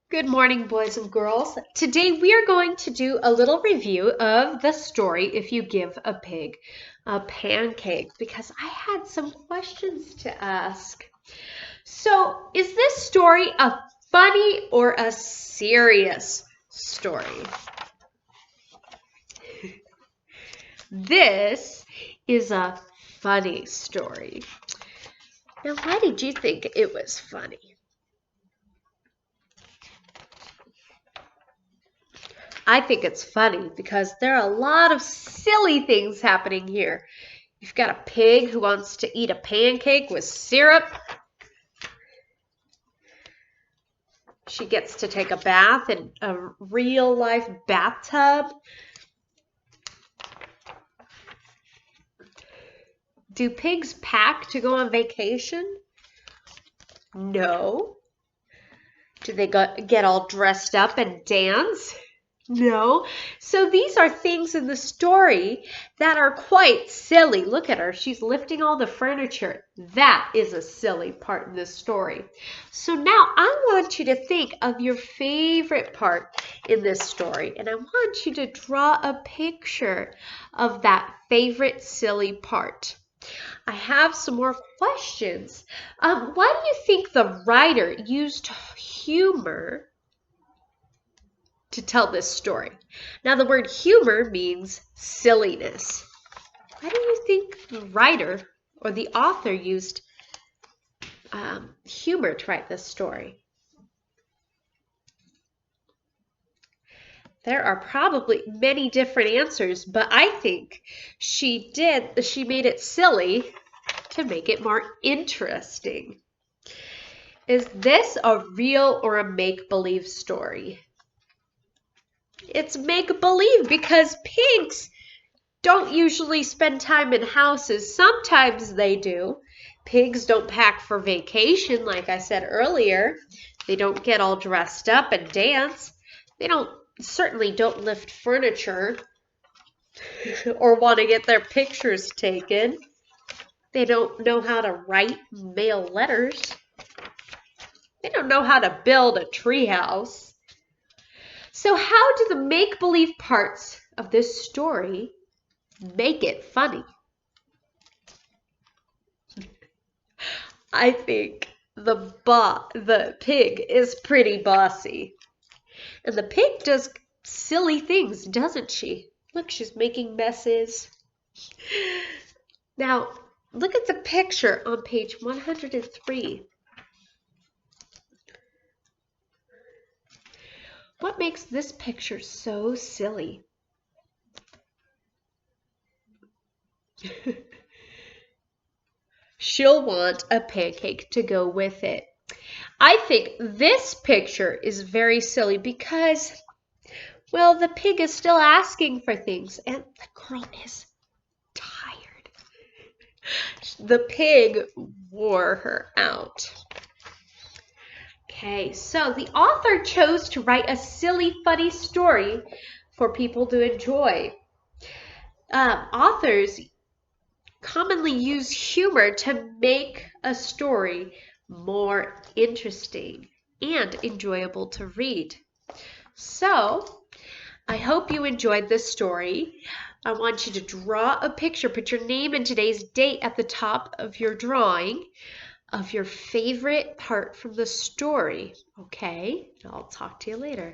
Good morning, boys and girls. Today we are going to do a little review of the story If You Give a Pig a Pancake, because I had some questions to ask. So, is this story a funny or a serious story? This is a funny story. Now, why did you think it was funny? I think it's funny because there are a lot of silly things happening here. You've got a pig who wants to eat a pancake with syrup. She gets to take a bath in a real-life bathtub. Do pigs pack to go on vacation? No. Do they get all dressed up and dance? No. So these are things in the story that are quite silly. Look at her. She's lifting all the furniture. That is a silly part in this story. So now I want you to think of your favorite part in this story, and I want you to draw a picture of that favorite silly part. I have some more questions. Why do you think the writer used humor to tell this story? Now, the word humor means silliness. Why do you think the writer or the author used humor to write this story? There are probably many different answers, but I think she made it silly to make it more interesting. Is this a real or a make-believe story? It's make-believe because pigs don't usually spend time in houses. Sometimes they do. Pigs don't pack for vacation, like I said earlier. They don't get all dressed up and dance. They certainly don't lift furniture or want to get their pictures taken. They don't know how to write and mail letters. They don't know how to build a treehouse. So how do the make-believe parts of this story make it funny? I think the pig is pretty bossy. And the pig does silly things, doesn't she? Look, she's making messes. Now, look at the picture on page 103. What makes this picture so silly? She'll want a pancake to go with it. I think this picture is very silly because, well, the pig is still asking for things and the girl is tired. The pig wore her out. Okay, so the author chose to write a silly, funny story for people to enjoy. Authors commonly use humor to make a story more interesting and enjoyable to read. So, I hope you enjoyed this story. I want you to draw a picture, put your name and today's date at the top of your drawing of your favorite part from the story, okay? I'll talk to you later.